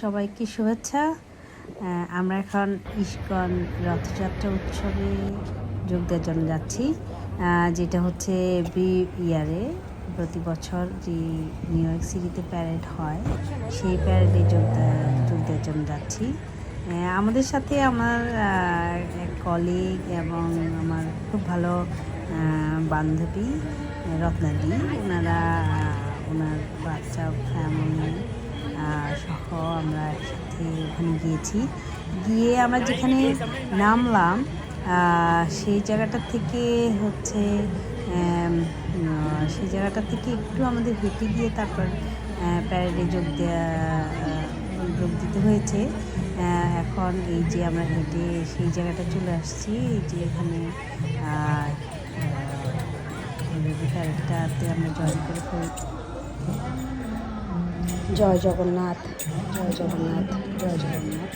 সবাইকে শুভেচ্ছা। আমরা এখন ইস্কন রথযাত্রা উৎসবে যোগ দেওয়ার জন্য যাচ্ছি, যেটা হচ্ছে এভরি ইয়ারে প্রতি বছর যে নিউ ইয়র্ক সিটিতে প্যারেড হয়, সেই প্যারেডে যোগ দেওয়ার জন্য যাচ্ছি। আমাদের সাথে আমার এক কলিগ এবং আমার খুব ভালো বান্ধবী রত্নাদি, ওনার বাচ্চা ফ্যামিলি সহ আমরা একসাথে ওখানে গিয়ে আমরা যেখানে নামলাম সেই জায়গাটা থেকে একটু আমাদের হেঁটে গিয়ে তারপর প্যারেডে যোগ দিতে হয়েছে। এখন এই যে আমরা হেঁটে সেই জায়গাটা চলে আসছি, এই যে এখানে প্যারেডটাতে আমরা জয়েন করে ফেলি। জয় জগন্নাথ, জয় জগন্নাথ, জয় জগন্নাথ।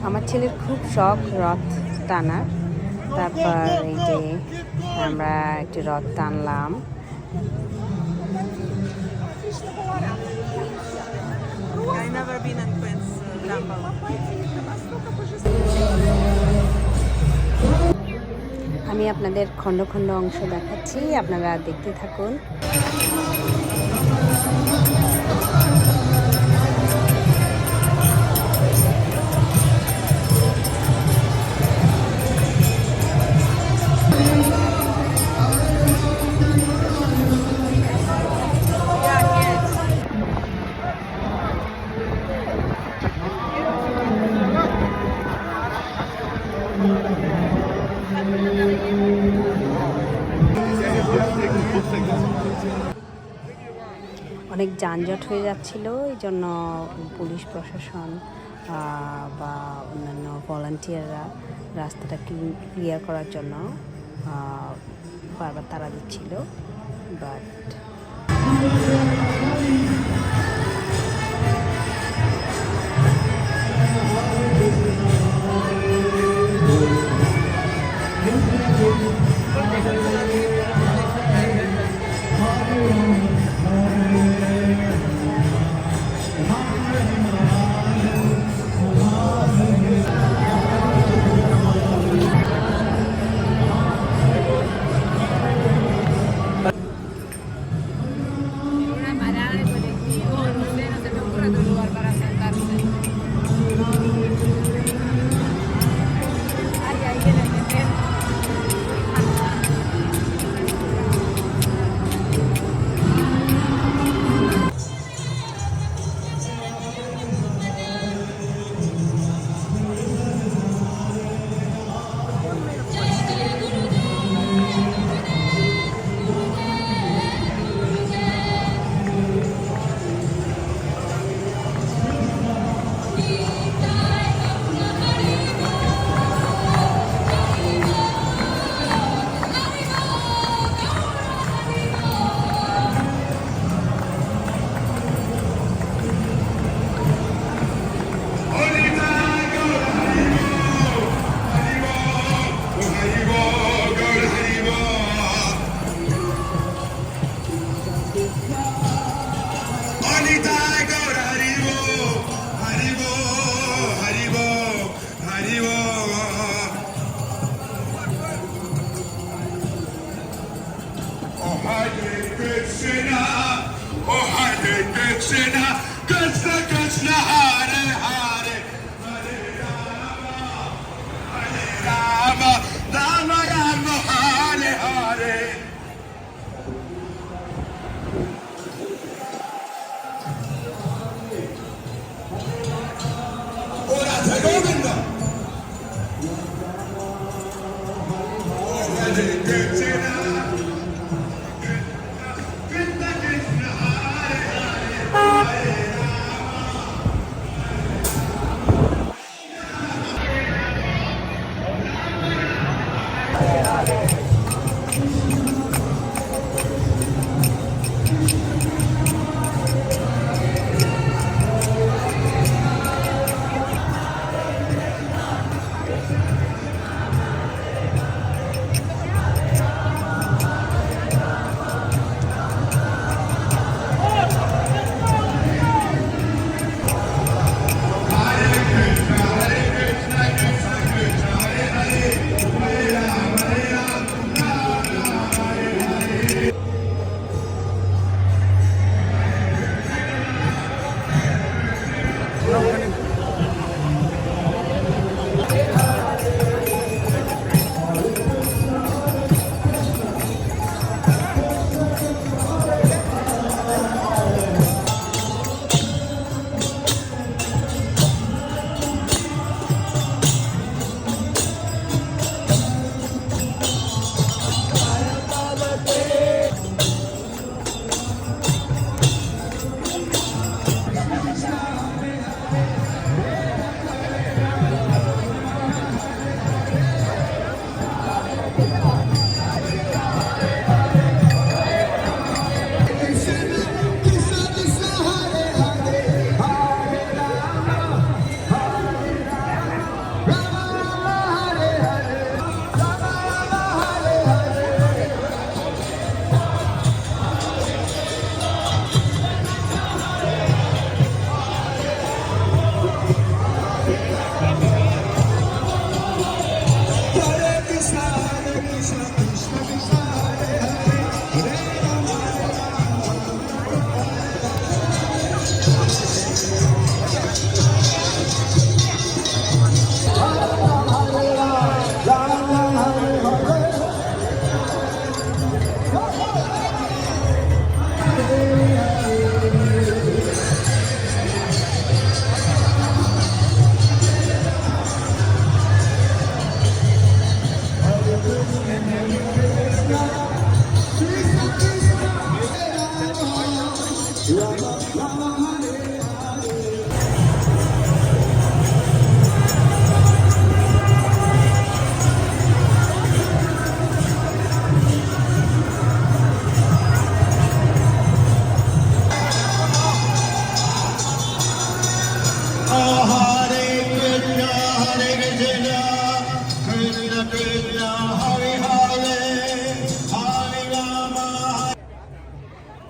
আমার ছেলের খুব শখ রথ টানার। তারপর এই যে আমরা একটু রথ টানলাম। আমি আপনাদের খণ্ড খণ্ড অংশ দেখাচ্ছি, আপনারা দেখতে থাকুন। অনেক যানজট হয়ে যাচ্ছিল, এই জন্য পুলিশ প্রশাসন বা অন্যান্য ভলান্টিয়াররা রাস্তাটা ক্লিয়ার করার জন্য বারবার তাড়া দিচ্ছিল। বাট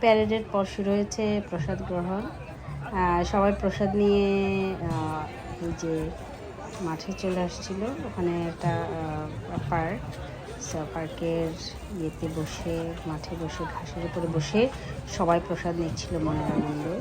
প্যারেডের পর শুরু হয়েছে প্রসাদ গ্রহণ। সবাই প্রসাদ নিয়ে এই যে মাঠে চলে আসছিল। ওখানে একটা পার্ক, পার্কের ইয়েতে বসে, মাঠে বসে, ঘাসের উপরে বসে সবাই প্রসাদ নিচ্ছিল মনের আনন্দে।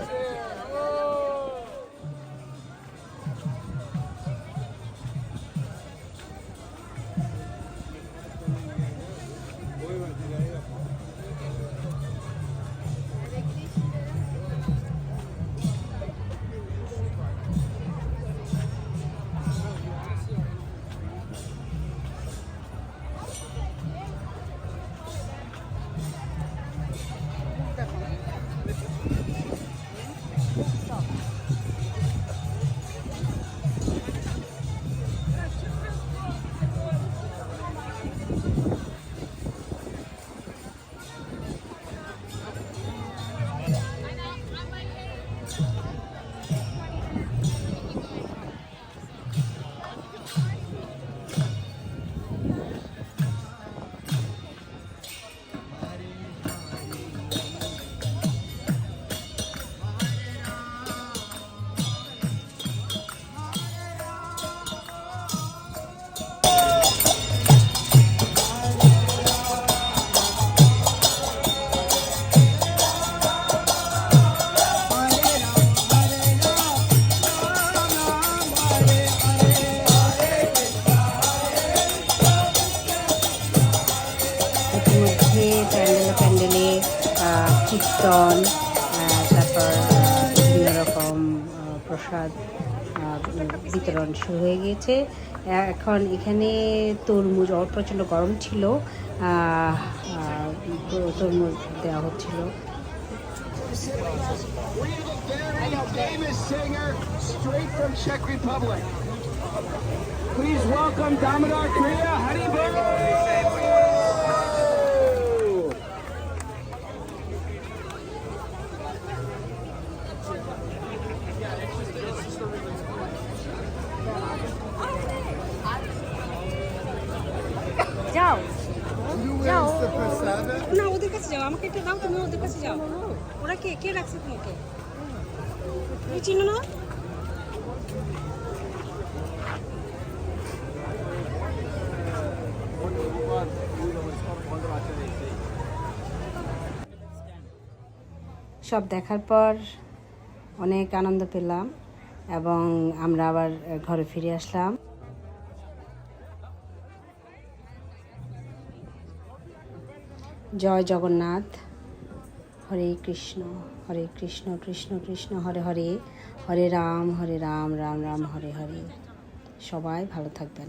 প্যান্ডেলে কীর্তন, তারপর বিভিন্ন রকম প্রসাদ বিতরণ শুরু হয়ে গিয়েছে। এখন এখানে তরমুজ, প্রচণ্ড গরম ছিল, তরমুজ দেওয়া হচ্ছিল। Please welcome Damodar Kriya Haribol. যাও যাও, Where is the না ওদের কাছে যাও, আমাকে একটা দাও, তুমি ওদের কাছে যাও। ওরা কে কে রাখছে তোমাকে? তুমি চিনো না? সব দেখার পর অনেক আনন্দ পেলাম এবং আমরা আবার ঘরে ফিরে আসলাম। জয় জগন্নাথ। হরে কৃষ্ণ কৃষ্ণ কৃষ্ণ হরে হরে, হরে রাম রাম রাম হরে হরে। সবাই ভালো থাকবেন।